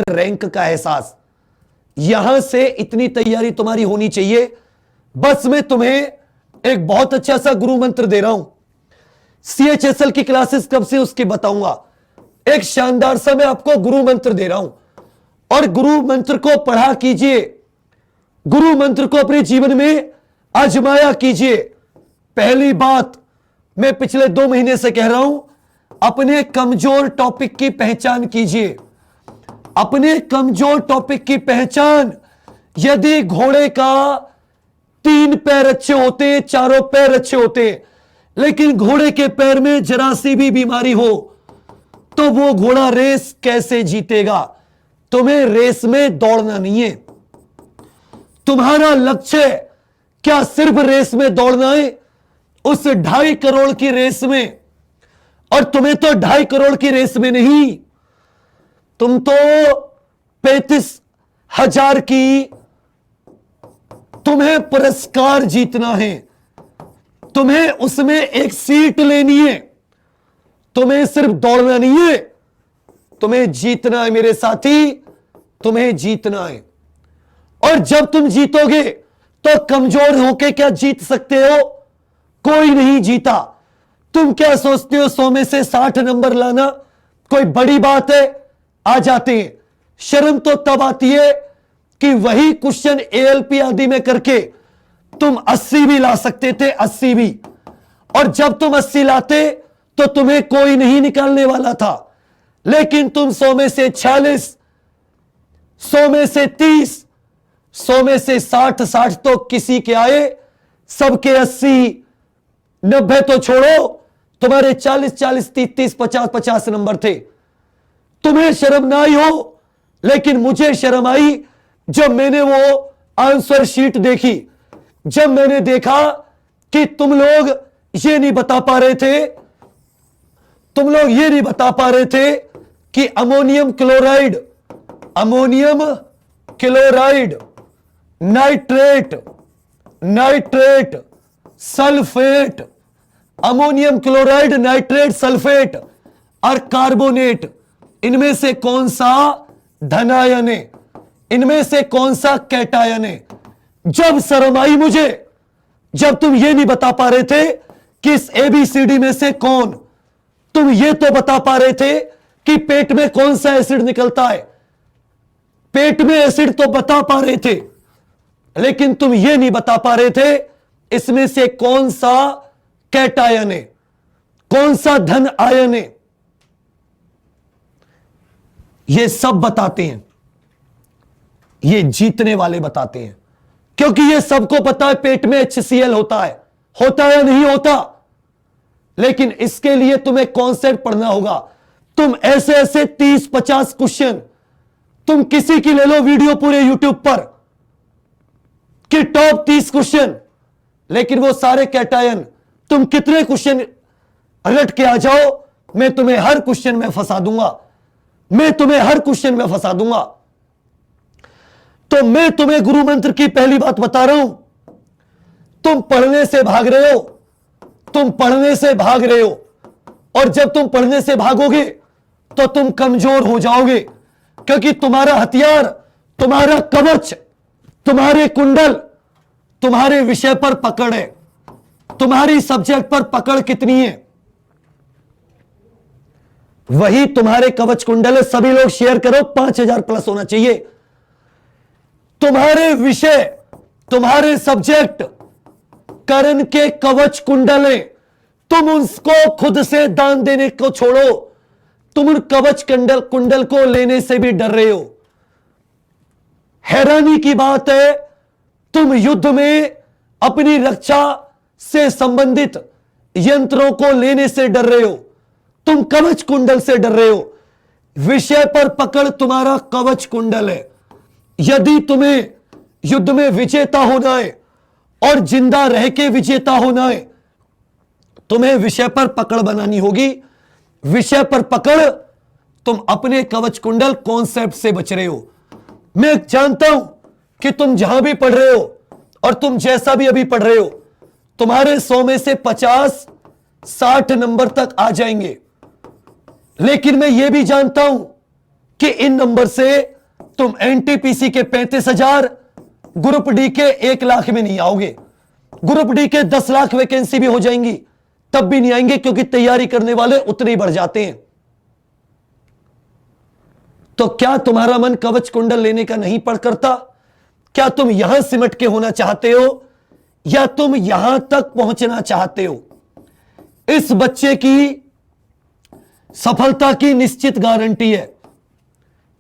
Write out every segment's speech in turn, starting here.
Rank का एहसास। यहां से इतनी तैयारी तुम्हारी होनी चाहिए। बस मैं तुम्हें एक बहुत अच्छा सा गुरु मंत्र दे रहा हूं। CHSL की क्लासेस कब से उसकी बताऊंगा। एक शानदार सा मैं आपको गुरु मंत्र दे रहा हूं और गुरु मंत्र को पढ़ा कीजिए, गुरु मंत्र को अपने जीवन में आजमाया कीजिए। पहली बात मैं पिछले 2 महीने से कह रहा हूं, अपने कमजोर टॉपिक की पहचान कीजिए। अपने कमजोर टॉपिक की पहचान। यदि घोड़े का 3 पैर अच्छे होते, चारों पैर अच्छे होते, लेकिन घोड़े के पैर में जरा सी भी बीमारी हो तो वो घोड़ा रेस कैसे जीतेगा। तुम्हें रेस में दौड़ना नहीं है। तुम्हारा लक्ष्य क्या सिर्फ रेस में दौड़ना है, उस 2.5 करोड़ की रेस में। और तुम्हें तो 2.5 करोड़ की रेस में नहीं, तुम तो 35,000 की तुम्हें पुरस्कार जीतना है। तुम्हें उसमें एक सीट लेनी है। तुम्हें सिर्फ दौड़ना नहीं है, तुम्हें जीतना है मेरे साथी, तुम्हें जीतना है। और जब तुम जीतोगे तो कमजोर होके क्या जीत सकते हो? कोई नहीं जीता। तुम क्या सोचते हो 100 में से 60 नंबर लाना कोई बड़ी बात है? आ जाते हैं। शर्म तो तब आती है कि वही क्वेश्चन ALP आदि में करके तुम 80 भी ला सकते थे, 80 भी। और जब तुम 80 लाते तो तुम्हें कोई नहीं निकालने वाला था। लेकिन तुम 100 में से 46, 100 में से 30, 100 में से 60 तो किसी के आए, सबके 80, 90 तो छोड़ो, तुम्हारे 40, 30, 50 नंबर थे। तुम्हें शर्म ना आई हो, लेकिन मुझे शर्म आई जब मैंने वो आंसर शीट देखी। जब मैंने देखा कि तुम लोग ये नहीं बता पा रहे थे, तुम लोग ये नहीं बता पा रहे थे कि ammonium chloride, nitrate, sulphate, ammonium chloride, nitrate, sulphate और कार्बोनेट, इनमें से कौन सा धनायन है, इनमें से कौन सा कैटायन है। जब शर्म आई मुझे, जब तुम ये नहीं बता पा रहे थे कि इस ABCD में से कौन, तुम ये तो बता पा रहे थे कि पेट में कौन सा एसिड निकलता है, पेट में एसिड तो बता पा रहे थे, लेकिन तुम ये नहीं बता पा रहे थे इसमें से कौन सा कैटायन है, कौन सा धन आयन है। ये सब बताते हैं, ये जीतने वाले बताते हैं, क्योंकि ये सबको पता है पेट में HCl होता है या नहीं होता। लेकिन इसके लिए तुम्हें कॉन्सेप्ट पढ़ना होगा। तुम ऐसे ऐसे 30-50 क्वेश्चन तुम किसी की ले लो वीडियो पूरे YouTube पर कि टॉप 30 क्वेश्चन, लेकिन वो सारे कैटायन, तुम कितने क्वेश्चन रट के आ जाओ, मैं तुम्हें हर क्वेश्चन में फंसा दूंगा, मैं तुम्हें हर क्वेश्चन में फंसा दूंगा। तो मैं तुम्हें गुरु मंत्र की पहली बात बता रहा हूं। तुम पढ़ने से भाग रहे हो, तुम पढ़ने से भाग रहे हो, और जब तुम पढ़ने से भागोगे तो तुम कमजोर हो जाओगे, क्योंकि तुम्हारा हथियार, तुम्हारा कवच, तुम्हारे कुंडल, तुम्हारे विषय पर पकड़ है, तुम्हारी सब्जेक्ट पर पकड़ कितनी है, वही तुम्हारे कवच कुंडल है। सभी लोग शेयर करो, 5,000 प्लस होना चाहिए। तुम्हारे विषय, तुम्हारे सब्जेक्ट करण के कवच कुंडल है। तुम उसको खुद से दान देने को छोड़ो, तुम उन कवच कुंडल को लेने से भी डर रहे हो। हैरानी की बात है, तुम युद्ध में अपनी रक्षा से संबंधित यंत्रों को लेने से डर रहे हो, तुम कवच कुंडल से डर रहे हो। विषय पर पकड़ तुम्हारा कवच कुंडल है। यदि तुम्हें युद्ध में विजेता होना है और जिंदा रह के विजेता होना है, तुम्हें विषय पर पकड़ बनानी होगी। विषय पर पकड़, तुम अपने कवच कुंडल कॉन्सेप्ट से बच रहे हो। मैं जानता हूं कि तुम जहां भी पढ़ रहे हो और तुम जैसा भी अभी पढ़ रहे हो, तुम्हारे 100 में से 50-60 नंबर तक आ जाएंगे। लेकिन मैं यह भी जानता हूं कि इन नंबर से तुम एनटीपीसी के 35,000, ग्रुप डी के 1 लाख में नहीं आओगे। ग्रुप डी के 10 लाख वैकेंसी भी हो जाएंगी तब भी नहीं आएंगे, क्योंकि तैयारी करने वाले उतने ही बढ़ जाते हैं। तो क्या तुम्हारा मन कवच कुंडल लेने का नहीं पड़ करता? क्या तुम यहां सिमट के होना चाहते हो या तुम यहां तक पहुंचना चाहते हो? इस बच्चे की सफलता की निश्चित गारंटी है।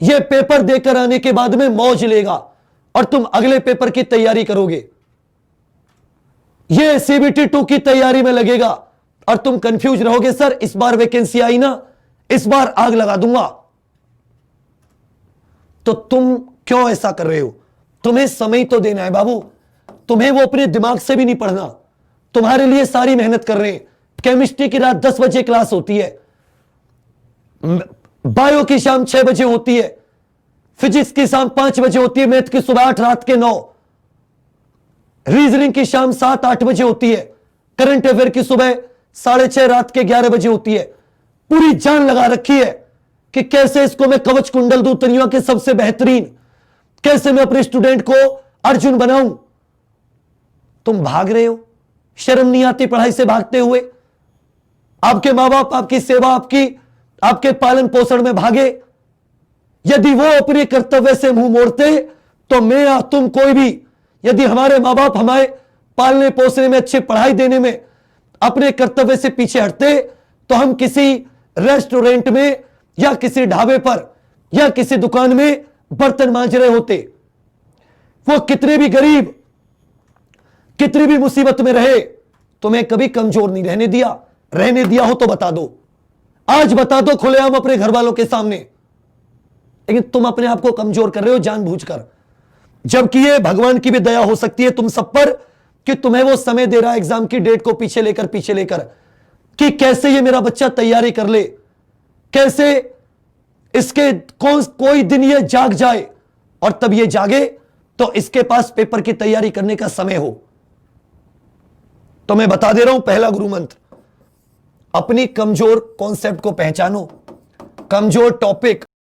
यह पेपर देकर आने के बाद में मौज लेगा और तुम अगले पेपर की तैयारी करोगे। यह सीबीटी 2 की तैयारी में लगेगा और तुम कंफ्यूज रहोगे, सर इस बार वैकेंसी आई ना, इस बार आग लगा दूंगा। तो तुम क्यों ऐसा कर रहे हो? तुम्हें समय तो देना है बाबू। तुम्हें वो अपने दिमाग से भी नहीं पढ़ना। तुम्हारे लिए सारी मेहनत कर रहे हैं। केमिस्ट्री की रात 10 बजे क्लास होती है, बायो की शाम 6 बजे होती है, फिजिक्स की शाम 5 बजे होती है, मैथ की सुबह 8 रात के 9, रीजनिंग की शाम 7-8 बजे होती है, करंट अफेयर की सुबह 6:30 रात के 11 बजे होती है। पूरी जान लगा रखी है कि कैसे इसको मैं कवच कुंडल दूं दुनिया के सबसे बेहतरीन, कैसे मैं अपने स्टूडेंट को अर्जुन बनाऊं। तुम भाग रहे हो, शर्म नहीं आती पढ़ाई से भागते हुए? आपके मां बाप आपकी सेवा, आपके पालन पोषण में भागे। यदि वो अपने कर्तव्य से मुंह मोड़ते तो मैं या तुम कोई भी, यदि हमारे मां बाप हमारे पालने पोसने में, अच्छी पढ़ाई देने में अपने कर्तव्य से पीछे हटते तो हम किसी रेस्टोरेंट में या किसी ढाबे पर या किसी दुकान में बर्तन मांज रहे होते। वो कितने भी गरीब, कितनी भी मुसीबत में रहे, तुम्हें कभी कमजोर नहीं रहने दिया। रहने दिया हो तो बता दो, आज बता दो खुलेआम अपने घर वालों के सामने। लेकिन तुम अपने आप को कमजोर कर रहे हो जानबूझकर, जबकि ये भगवान की भी दया हो सकती है तुम सब पर कि तुम्हें वो समय दे रहा है एग्जाम की डेट को पीछे लेकर कि कैसे ये मेरा बच्चा तैयारी कर ले, कैसे इसके कोई दिन ये जाग जाए और तब ये जागे तो इसके पास पेपर की तैयारी करने का समय हो। तो मैं बता दे रहा हूं पहला गुरु मंत्र, अपनी कमजोर कॉन्सेप्ट को पहचानो, कमजोर टॉपिक